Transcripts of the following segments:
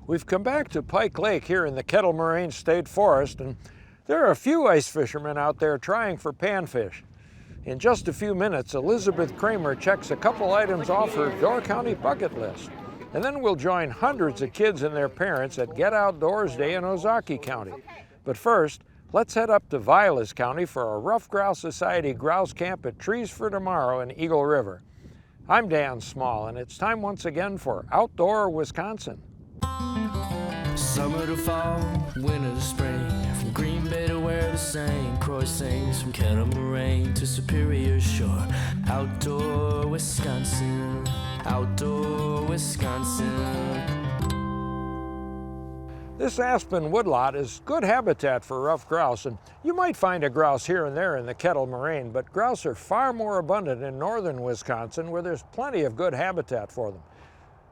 We've come back to Pike Lake here in the Kettle Moraine State Forest, and there are a few ice fishermen out there trying for panfish. In just a few minutes, Elizabeth Kramer checks a couple items off her Door County bucket list. And then we'll join hundreds of kids and their parents at Get Outdoors Day in Ozaukee County. But first, let's head up to Vilas County for a Ruffed Grouse Society grouse camp at Trees for Tomorrow in Eagle River. I'm Dan Small, and it's time once again for Outdoor Wisconsin. Summer to fall, winter to spring, from Green Bay to where the St. Croix sings, from Kettle Moraine to Superior Shore. Outdoor Wisconsin, outdoor Wisconsin. This aspen woodlot is good habitat for ruffed grouse, and you might find a grouse here and there in the Kettle Moraine, but grouse are far more abundant in northern Wisconsin, where there's plenty of good habitat for them.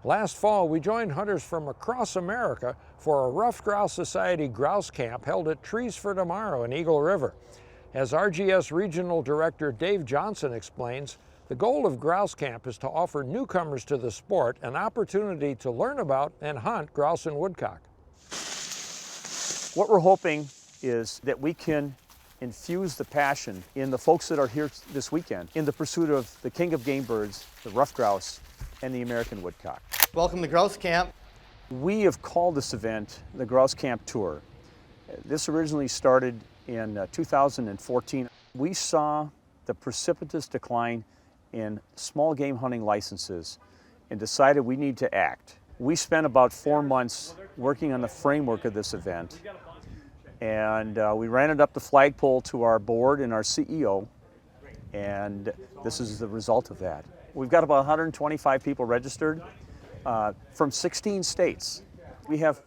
Last fall, we joined hunters from across America for a Ruffed Grouse Society grouse camp held at Trees for Tomorrow in Eagle River. As RGS Regional Director Dave Johnson explains, the goal of Grouse Camp is to offer newcomers to the sport an opportunity to learn about and hunt grouse and woodcock. What we're hoping is that we can infuse the passion in the folks that are here this weekend in the pursuit of the king of game birds, the ruffed grouse, and the American woodcock. Welcome to Grouse Camp. We have called this event the Grouse Camp Tour. This originally started in 2014. We saw the precipitous decline in small game hunting licenses and decided we need to act. We spent about 4 months working on the framework of this event, and we ran it up the flagpole to our board and our CEO, and this is the result of that. We've got about 125 people registered from 16 states. We have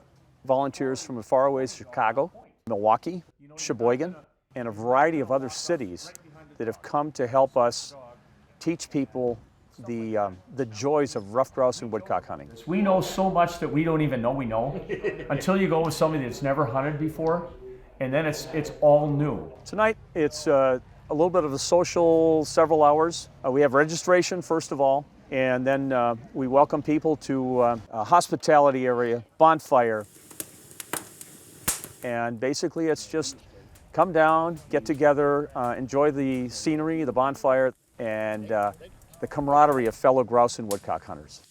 volunteers from as far away as Chicago, Milwaukee, Sheboygan, and a variety of other cities that have come to help us teach people the joys of ruffed grouse and woodcock hunting. We know so much that we don't even know we know until you go with somebody that's never hunted before, and then it's all new. Tonight it's a little bit of a social several hours. We have registration first of all, and then we welcome people to a hospitality area, bonfire, and basically it's just come down, get together, enjoy the scenery, the bonfire, and the camaraderie of fellow grouse and woodcock hunters.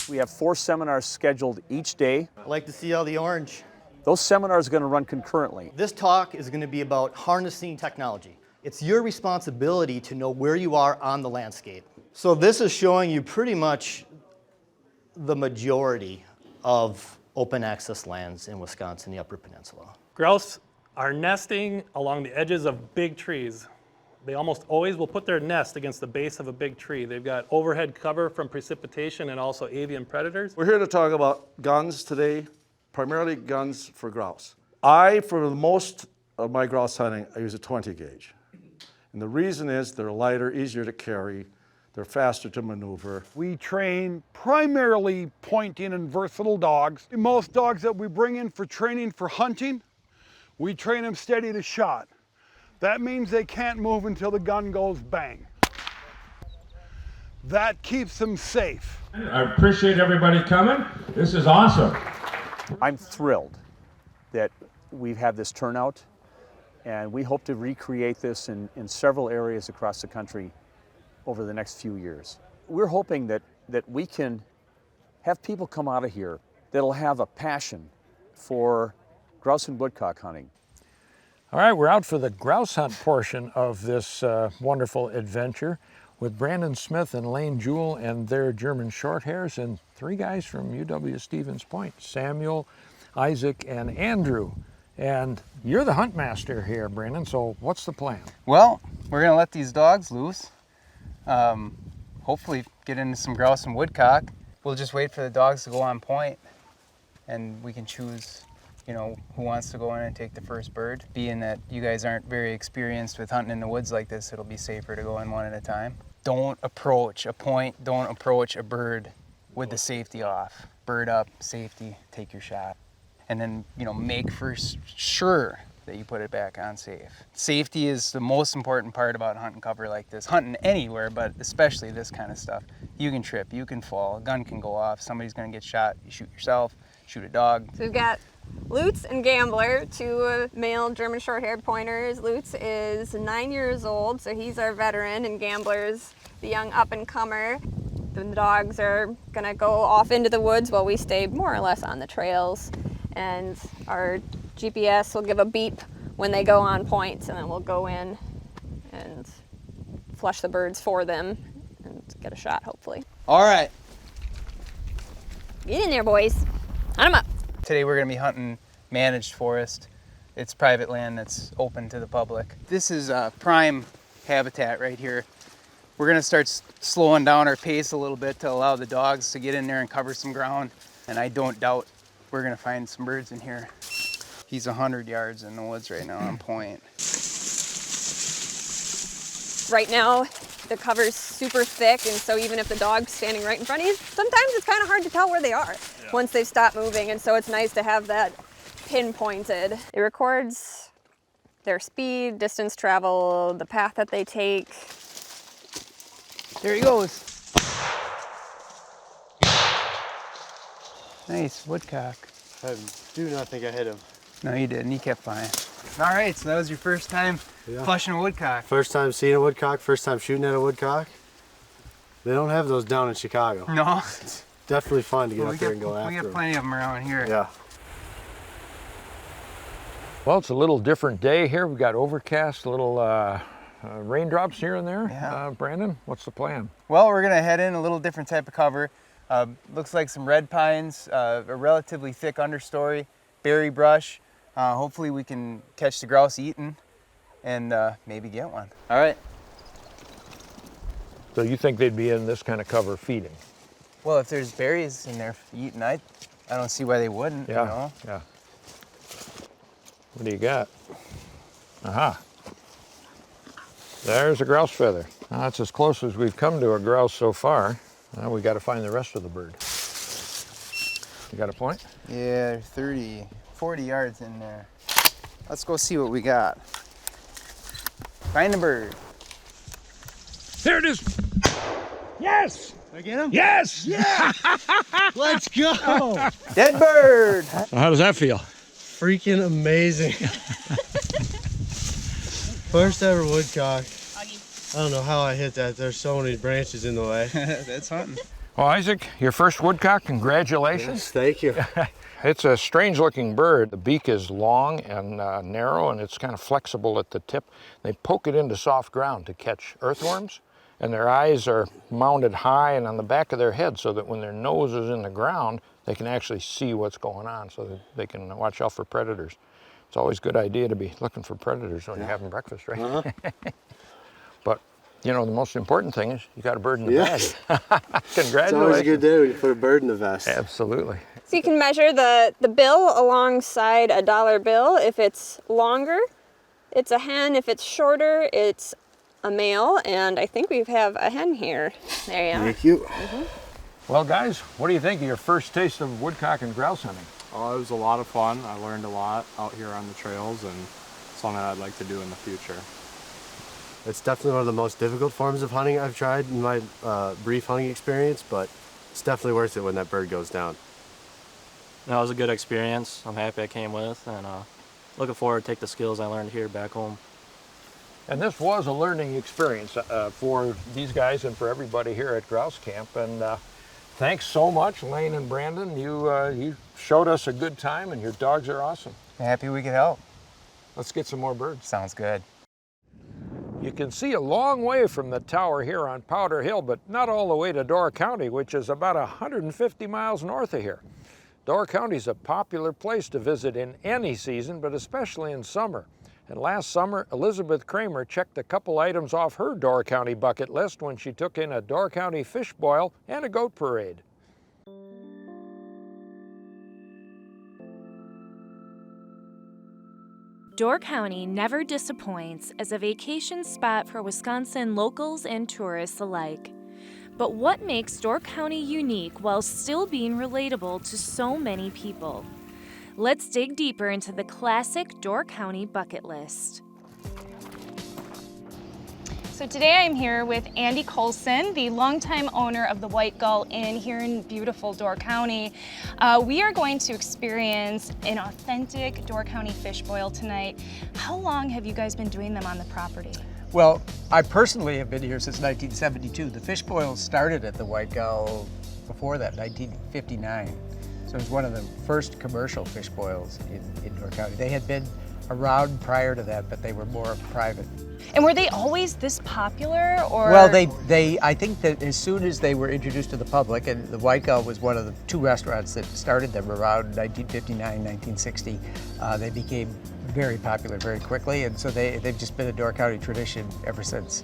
We have 4 seminars scheduled each day. I like to see all the orange. Those seminars are going to run concurrently. This talk is going to be about harnessing technology. It's your responsibility to know where you are on the landscape. So this is showing you pretty much the majority of open access lands in Wisconsin, the Upper Peninsula. Grouse are nesting along the edges of big trees. They almost always will put their nest against the base of a big tree. They've got overhead cover from precipitation and also avian predators. We're here to talk about guns today, primarily guns for grouse. For most of my grouse hunting, I use a 20 gauge. And the reason is they're lighter, easier to carry, they're faster to maneuver. We train primarily pointing and versatile dogs. Most dogs that we bring in for training for hunting, we train them steady to shot. That means they can't move until the gun goes bang. That keeps them safe. I appreciate everybody coming. This is awesome. I'm thrilled that we've had this turnout, and we hope to recreate this in several areas across the country over the next few years. We're hoping that we can have people come out of here that'll have a passion for grouse and woodcock hunting. All right, we're out for the grouse hunt portion of this wonderful adventure with Brandon Smith and Laine Jewell and their German Shorthairs and 3 guys from UW-Stevens Point, Samuel, Isaac, and Andrew. And you're the hunt master here, Brandon, so what's the plan? Well, we're gonna let these dogs loose. Hopefully get into some grouse and woodcock. We'll just wait for the dogs to go on point, and we can choose, you know, who wants to go in and take the first bird. Being that you guys aren't very experienced with hunting in the woods like this, it'll be safer to go in one at a time. Don't approach a point, don't approach a bird with the safety off. Bird up, safety, take your shot. And then, you know, make for sure that you put it back on safe. Safety is the most important part about hunting cover like this. Hunting anywhere, but especially this kind of stuff. You can trip, you can fall, a gun can go off, somebody's gonna get shot, you shoot yourself, shoot a dog. So we've got Lutz and Gambler, two male German short-haired pointers. Lutz is 9 years old, so he's our veteran, and Gambler's the young up-and-comer. The dogs are gonna go off into the woods while we stay more or less on the trails, and our GPS will give a beep when they go on points, and then we'll go in and flush the birds for them and get a shot, hopefully. All right. Get in there, boys. Hunt 'em up. Today we're gonna be hunting managed forest. It's private land that's open to the public. This is prime habitat right here. We're gonna start slowing down our pace a little bit to allow the dogs to get in there and cover some ground. And I don't doubt we're gonna find some birds in here. He's 100 yards in the woods right now on point. Right now, the cover's super thick, and so even if the dog's standing right in front of you, sometimes it's kind of hard to tell where they are once they've stopped moving, and so it's nice to have that pinpointed. It records their speed, distance traveled, the path that they take. There he goes. Nice, woodcock. I do not think I hit him. No, you didn't, he kept flying. All right, so that was your first time flushing a woodcock. First time seeing a woodcock, first time shooting at a woodcock. They don't have those down in Chicago. No. It's definitely fun to get up there and go after We them. got plenty of them around here. Yeah. Well, it's a little different day here. We've got overcast, little raindrops here and there. Yeah. Brandon, what's the plan? Well, we're gonna head in a little different type of cover. Looks like some red pines, a relatively thick understory, berry brush. Hopefully we can catch the grouse eating and maybe get one. All right. So you think they'd be in this kind of cover feeding? Well, if there's berries in there eating, I don't see why they wouldn't, Yeah, you know? yeah. What do you got? Aha. There's a grouse feather. Now, that's as close as we've come to a grouse so far. Now we got to find the rest of the bird. You got a point? Yeah, 30, 40 yards in there. Let's go see what we got. Find the bird. There it is. Yes! Did I get him? Yes! Yeah! Let's go! Dead bird! So how does that feel? Freaking amazing. First ever woodcock. I don't know how I hit that. There's so many branches in the way. That's hunting. Well, Isaac, your first woodcock, congratulations. Yes, thank you. It's a strange looking bird. The beak is long and narrow, and it's kind of flexible at the tip. They poke it into soft ground to catch earthworms, and their eyes are mounted high and on the back of their head so that when their nose is in the ground, they can actually see what's going on so that they can watch out for predators. It's always a good idea to be looking for predators when you're having breakfast, right? Uh-huh. But, you know, the most important thing is you got a bird in the Yes. bag. Congratulations. It's always a good day when you put a bird in the vest. Absolutely. So you can measure the bill alongside a dollar bill. If it's longer, it's a hen. If it's shorter, it's a male. And I think we have a hen here. There you are. Thank you. Mm-hmm. Well, guys, what do you think of your first taste of woodcock and grouse hunting? Oh, it was a lot of fun. I learned a lot out here on the trails, and something I'd like to do in the future. It's definitely one of the most difficult forms of hunting I've tried in my brief hunting experience, but it's definitely worth it when that bird goes down. That was a good experience. I'm happy I came with, and looking forward to take the skills I learned here back home. And this was a learning experience for these guys and for everybody here at Grouse Camp. And thanks so much, Laine and Brandon. You showed us a good time, and your dogs are awesome. Happy we could help. Let's get some more birds. Sounds good. You can see a long way from the tower here on Powder Hill, but not all the way to Door County, which is about 150 miles north of here. Door County is a popular place to visit in any season, but especially in summer. And last summer, Elizabeth Kramer checked a couple items off her Door County bucket list when she took in a Door County fish boil and a goat parade. Door County never disappoints as a vacation spot for Wisconsin locals and tourists alike. But what makes Door County unique while still being relatable to so many people? Let's dig deeper into the classic Door County bucket list. So today I'm here with Andy Colson, the longtime owner of the White Gull Inn here in beautiful Door County. We are going to experience an authentic Door County fish boil tonight. How long have you guys been doing them on the property? Well, I personally have been here since 1972. The fish boils started at the White Gull before that, 1959. So it was one of the first commercial fish boils in Door County. They had been around prior to that, but they were more private. And were they always this popular, or? Well, I think that as soon as they were introduced to the public, and the White Gull was one of the 2 restaurants that started them around 1959, 1960, they became very popular very quickly, and so they've just been a Door County tradition ever since.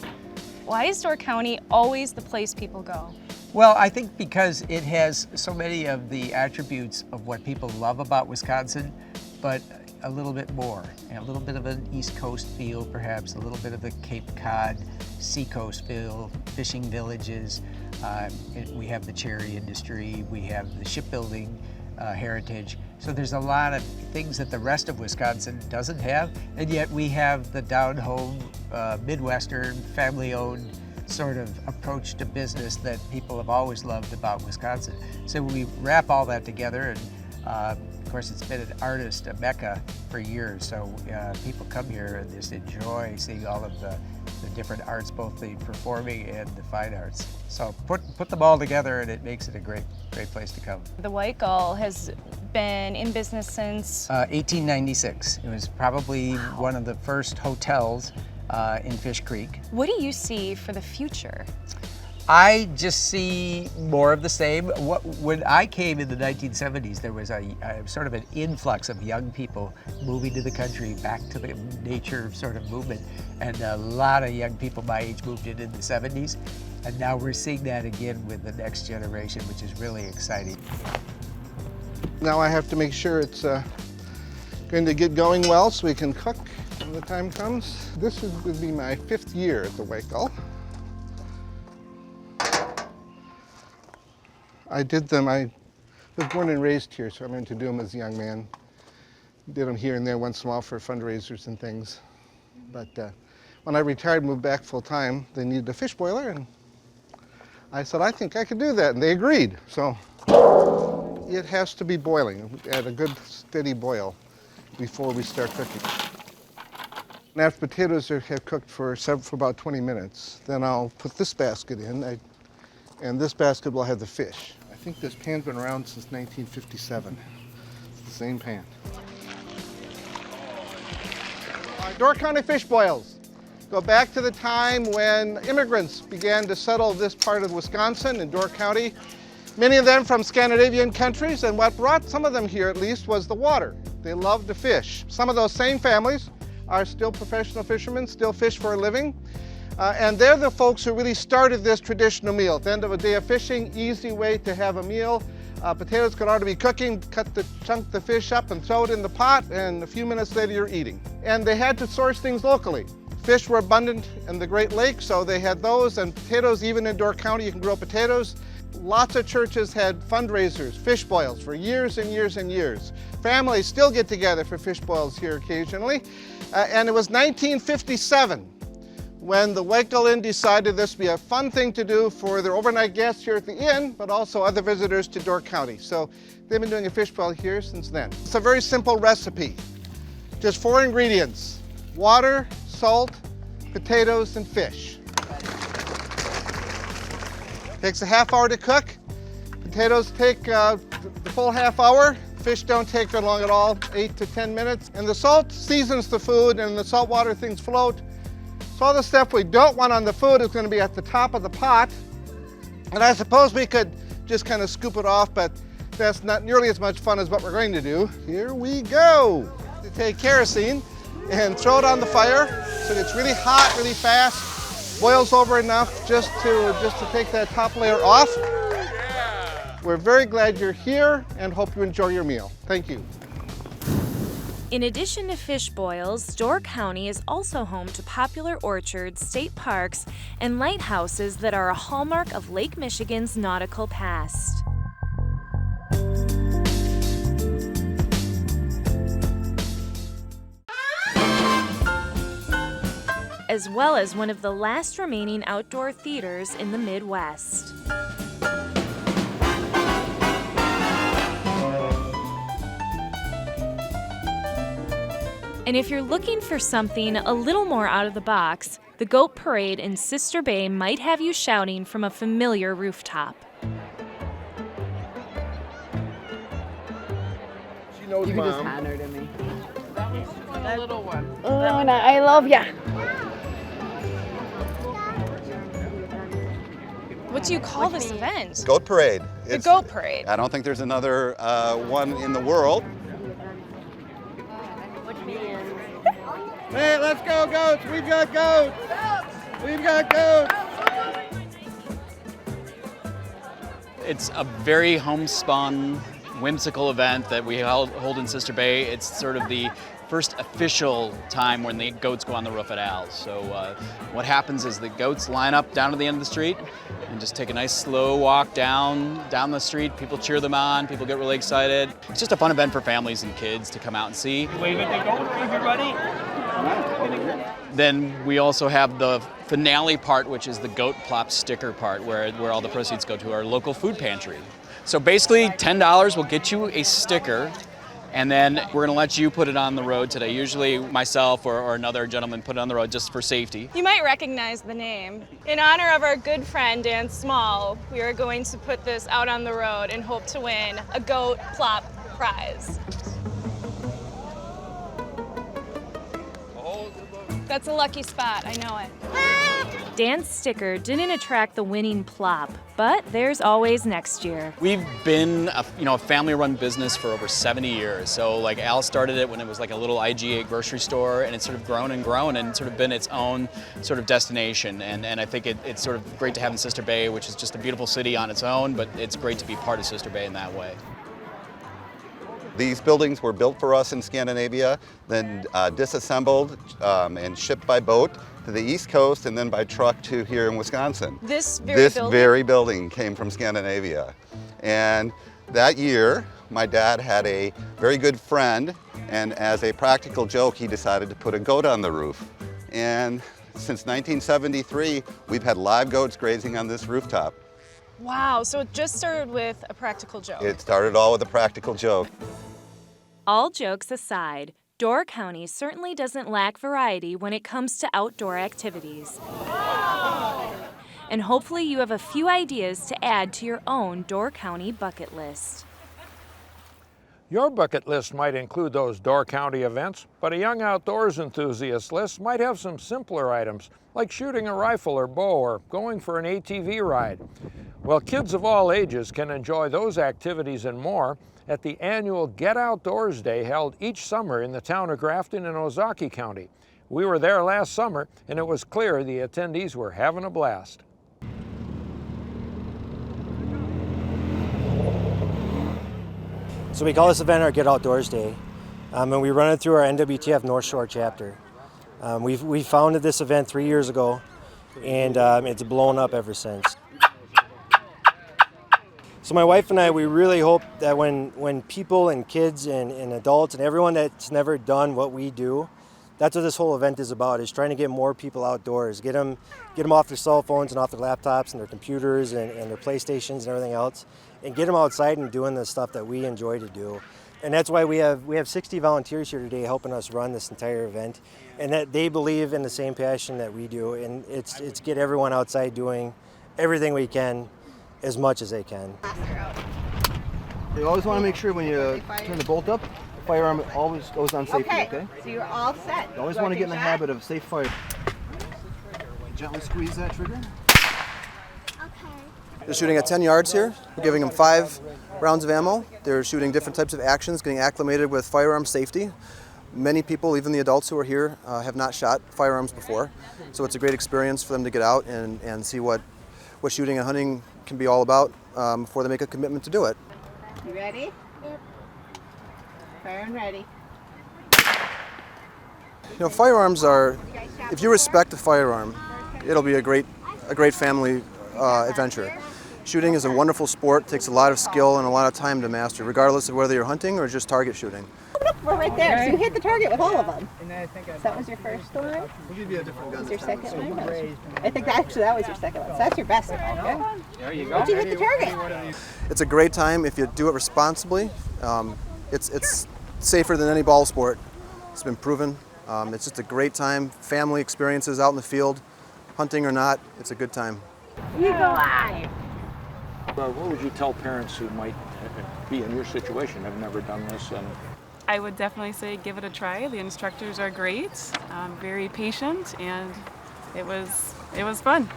Why is Door County always the place people go? Well, I think because it has so many of the attributes of what people love about Wisconsin, but a little bit more, a little bit of an East Coast feel perhaps, a little bit of a Cape Cod, Seacoast feel, fishing villages. We have the cherry industry, we have the shipbuilding heritage. So there's a lot of things that the rest of Wisconsin doesn't have, and yet we have the down-home, Midwestern, family-owned sort of approach to business that people have always loved about Wisconsin. So we wrap all that together, and of course it's been an artist, a mecca for years, so people come here and just enjoy seeing all of the different arts, both the performing and the fine arts. So put them all together and it makes it a great place to come. The White Gull has been in business since? 1896. It was probably one of the first hotels in Fish Creek. What do you see for the future? I just see more of the same. When I came in the 1970s, there was a sort of an influx of young people moving to the country, back to the nature sort of movement, and a lot of young people my age moved in the 70s, and now we're seeing that again with the next generation, which is really exciting. Now I have to make sure it's going to get going well so we can cook when the time comes. This would be my 5th year at the White Gull. I did them, I was born and raised here, so I learned to do them as a young man. Did them here and there once in a while for fundraisers and things. But when I retired, moved back full time, they needed a fish boiler, and I said, I think I could do that, and they agreed. So it has to be boiling at a good steady boil before we start cooking. And after potatoes have cooked for about 20 minutes, then I'll put this basket in, and this basket will have the fish. I think this pan's been around since 1957. It's the same pan. Door County fish boils go back to the time when immigrants began to settle this part of Wisconsin and Door County, many of them from Scandinavian countries, and what brought some of them here at least was the water. They loved to fish. Some of those same families are still professional fishermen, still fish for a living. And they're the folks who really started this traditional meal. At the end of a day of fishing, easy way to have a meal. Potatoes could already be cooking, chunk the fish up and throw it in the pot, and a few minutes later you're eating. And they had to source things locally. Fish were abundant in the Great Lakes, so they had those, and potatoes, even in Door County, you can grow potatoes. Lots of churches had fundraisers, fish boils for years and years and years. Families still get together for fish boils here occasionally. And it was 1957 when the White Gull Inn decided this would be a fun thing to do for their overnight guests here at the inn, but also other visitors to Door County. So they've been doing a fish boil here since then. It's a very simple recipe. Just 4 ingredients: water, salt, potatoes, and fish. Takes a half hour to cook. Potatoes take the full half hour. Fish don't take very long at all, 8 to 10 minutes. And the salt seasons the food, and the salt water things float. So all the stuff we don't want on the food is going to be at the top of the pot. And I suppose we could just kind of scoop it off, but that's not nearly as much fun as what we're going to do. Here we go. You take kerosene and throw it on the fire so it's really hot, really fast, boils over enough just to take that top layer off. We're very glad you're here and hope you enjoy your meal. Thank you. In addition to fish boils, Door County is also home to popular orchards, state parks, and lighthouses that are a hallmark of Lake Michigan's nautical past. as well as one of the last remaining outdoor theaters in the Midwest. And if you're looking for something a little more out of the box, the Goat Parade in Sister Bay might have you shouting from a familiar rooftop. You can just hand her to me. That little one. Oh, and I love ya. What do you call this event? Goat Parade. The Goat Parade. I don't think there's another one in the world. Hey, let's go, goats! We've got goats! We've got goats! It's a very homespun, whimsical event that we hold in Sister Bay. It's sort of the first official time when the goats go on the roof at Al's. So what happens is the goats line up down to the end of the street and just take a nice slow walk down the street. People cheer them on, people get really excited. It's just a fun event for families and kids to come out and see. Wave at the goat, everybody. Then we also have the finale part, which is the goat plop sticker part, where all the proceeds go to our local food pantry. So basically $10 will get you a sticker, and then we're gonna let you put it on the road today. Usually myself or another gentleman put it on the road just for safety. You might recognize the name. In honor of our good friend Dan Small, we are going to put this out on the road and hope to win a goat plop prize. That's a lucky spot, I know it. Dan's sticker didn't attract the winning plop, but there's always next year. We've been a family-run business for over 70 years. So like Al started it when it was like a little IGA grocery store, and it's sort of grown and sort of been its own sort of destination. And I think it's sort of great to have in Sister Bay, which is just a beautiful city on its own, but it's great to be part of Sister Bay in that way. These buildings were built for us in Scandinavia, then disassembled and shipped by boat to the East Coast and then by truck to here in Wisconsin. This very building came from Scandinavia. And that year, my dad had a very good friend, and as a practical joke, he decided to put a goat on the roof. And since 1973, we've had live goats grazing on this rooftop. Wow, so it just started with a practical joke. It started all with a practical joke. All jokes aside, Door County certainly doesn't lack variety when it comes to outdoor activities. And hopefully you have a few ideas to add to your own Door County bucket list. Your bucket list might include those Door County events, but a young outdoors enthusiast list might have some simpler items, like shooting a rifle or bow or going for an ATV ride. Well, kids of all ages can enjoy those activities and more at the annual Get Outdoors Day held each summer in the town of Grafton in Ozaukee County. We were there last summer, and it was clear the attendees were having a blast. So we call this event our Get Outdoors Day, and we run it through our NWTF North Shore chapter. We founded this event 3 years ago, and it's blown up ever since. So my wife and I, we really hope that when people and kids and adults and everyone that's never done what we do, that's what this whole event is about, is trying to get more people outdoors, get them off their cell phones and off their laptops and their computers and their PlayStations and everything else, and get them outside and doing the stuff that we enjoy to do. And that's why we have 60 volunteers here today helping us run this entire event, and that they believe in the same passion that we do, and it's get everyone outside doing everything we can as much as they can. You always want to make sure when you turn the bolt up, the firearm always goes on safety, okay? So you're all set. You always want to get in the habit of safe fire. Gently squeeze that trigger. They're shooting at 10 yards here. We're giving them 5 rounds of ammo. They're shooting different types of actions, getting acclimated with firearm safety. Many people, even the adults who are here, have not shot firearms before. So it's a great experience for them to get out and see what shooting and hunting can be all about before they make a commitment to do it. You ready? Yep. Fire and ready. You know, firearms are, if you respect a firearm, it'll be a great family adventure. Shooting is a wonderful sport, takes a lot of skill and a lot of time to master, regardless of whether you're hunting or just target shooting. We're right there. So you hit the target with all of them. So that was your first one? We'll give you a different gun. Was your second one? I think that was your second one. So that's your best one. Okay. There you go. Did you hit the target? It's a great time if you do it responsibly. It's safer than any ball sport. It's been proven. It's just a great time. Family experiences out in the field, hunting or not, it's a good time. Eagle eye. What would you tell parents who might be in your situation, have never done this? And I would definitely say give it a try. The instructors are great, very patient, and it was fun.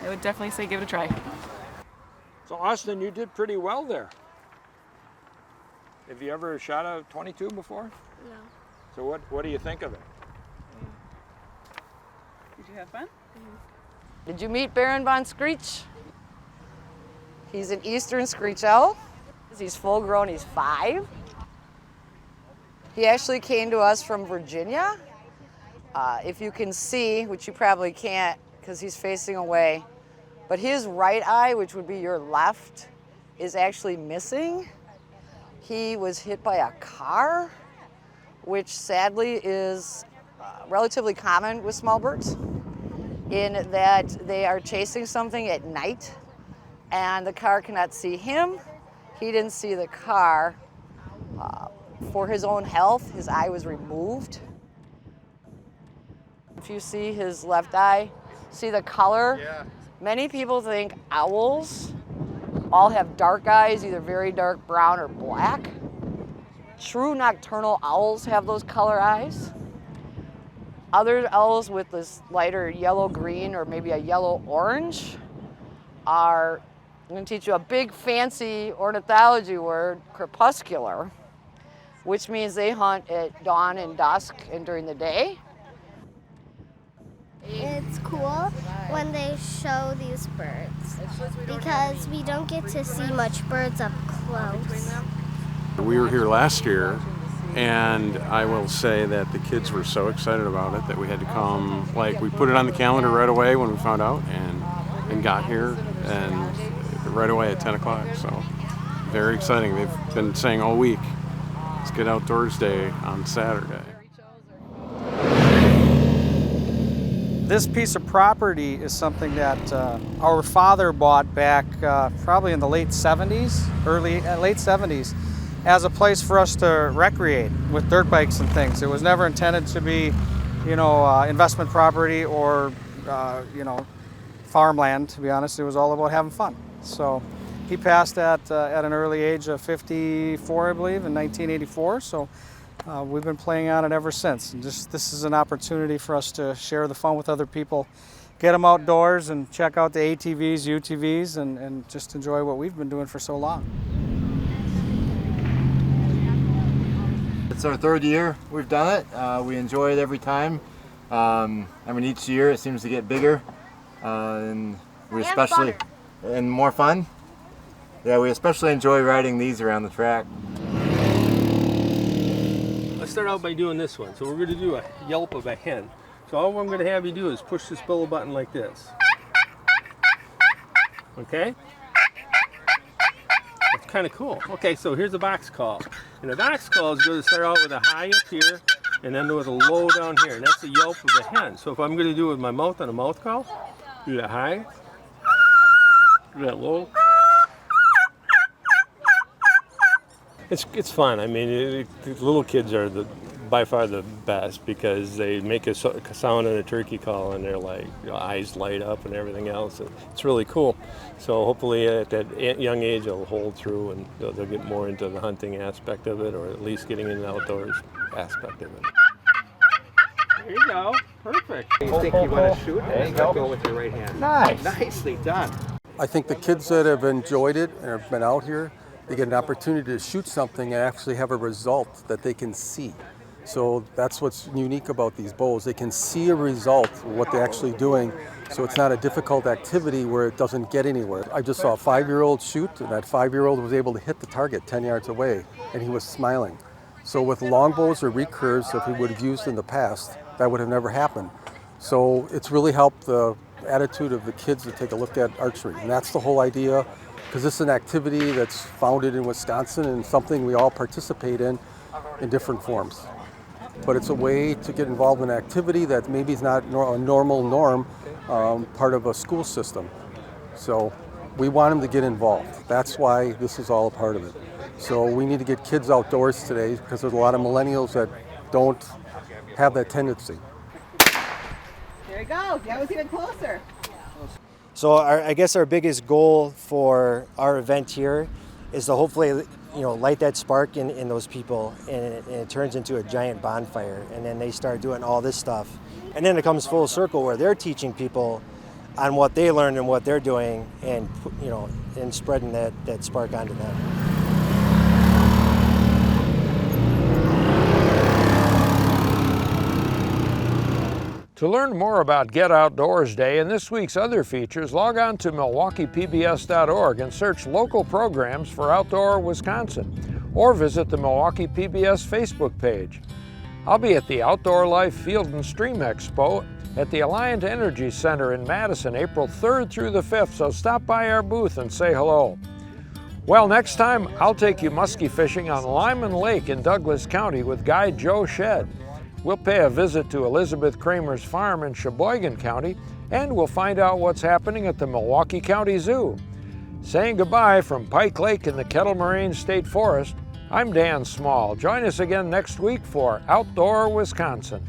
I would definitely say give it a try. So Austin, you did pretty well there. Have you ever shot a 22 before? No. So what do you think of it? Did you have fun? Did you meet Baron von Screech? He's an eastern screech owl. He's full grown, he's 5. He actually came to us from Virginia. If you can see, which you probably can't because he's facing away, but his right eye, which would be your left, is actually missing. He was hit by a car, which sadly is relatively common with small birds, in that they are chasing something at night and the car cannot see him. He didn't see the car. For his own health, his eye was removed. If you see his left eye, see the color? Yeah. Many people think owls all have dark eyes, either very dark brown or black. True nocturnal owls have those color eyes. Other owls with this lighter yellow-green or maybe a yellow-orange are, I'm going to teach you a big fancy ornithology word, crepuscular, which means they hunt at dawn and dusk and during the day. It's cool when they show these birds because we don't get to see much birds up close. We were here last year, and I will say that the kids were so excited about it that we had to come, like we put it on the calendar right away when we found out and got here and right away at 10 o'clock, so very exciting. They've been saying all week, let's get outdoors day on Saturday. This piece of property is something that our father bought back probably in the late 70s, late 70s, as a place for us to recreate with dirt bikes and things. It was never intended to be, investment property or, farmland, to be honest. It was all about having fun. So he passed at an early age of 54, I believe, in 1984. So we've been playing on it ever since. And this is an opportunity for us to share the fun with other people, get them outdoors and check out the ATVs, UTVs, and just enjoy what we've been doing for so long. It's our 3rd year we've done it. We enjoy it every time. Each year it seems to get bigger, and we especially and more fun. Yeah, we especially enjoy riding these around the track. Let's start out by doing this one. So we're going to do a yelp of a hen. So all I'm going to have you do is push this bellow button like this. Okay? That's kind of cool. Okay, so here's the box call. And the box call is going to start out with a high up here and then with a low down here. And that's the yelp of the hen. So if I'm going to do it with my mouth on a mouth call, do that high, do that low. It's fun. I mean, the little kids are by far the best because they make a sound in a turkey call and they're like, eyes light up and everything else. It's really cool. So hopefully at that young age they'll hold through and they'll get more into the hunting aspect of it, or at least getting in the outdoors aspect of it. There you go. Perfect. You think you want to shoot? There you go with your right hand. Nice. Nicely done. I think the kids that have enjoyed it and have been out here, they get an opportunity to shoot something and actually have a result that they can see. So that's what's unique about these bows. They can see a result of what they're actually doing, so it's not a difficult activity where it doesn't get anywhere. I just saw a 5-year-old shoot, and that 5-year-old was able to hit the target 10 yards away, and he was smiling. So with longbows or recurves that we would have used in the past, that would have never happened. So it's really helped the attitude of the kids to take a look at archery, and that's the whole idea, because this is an activity that's founded in Wisconsin and something we all participate in. in different forms. But it's a way to get involved in an activity that maybe is not a normal norm, part of a school system. So we want them to get involved. That's why this is all a part of it. So we need to get kids outdoors today because there's a lot of millennials that don't have that tendency. There you go. That was even closer. So I guess our biggest goal for our event here is to hopefully, light that spark in those people, and it turns into a giant bonfire, and then they start doing all this stuff. And then it comes full circle where they're teaching people on what they learned and what they're doing, and and spreading that spark onto them. To learn more about Get Outdoors Day and this week's other features, log on to MilwaukeePBS.org and search local programs for Outdoor Wisconsin, or visit the Milwaukee PBS Facebook page. I'll be at the Outdoor Life Field and Stream Expo at the Alliant Energy Center in Madison, April 3rd through the 5th, so stop by our booth and say hello. Well, next time I'll take you muskie fishing on Lyman Lake in Douglas County with guide Joe Shedd. We'll pay a visit to Elizabeth Kramer's farm in Sheboygan County, and we'll find out what's happening at the Milwaukee County Zoo. Saying goodbye from Pike Lake in the Kettle Moraine State Forest, I'm Dan Small. Join us again next week for Outdoor Wisconsin.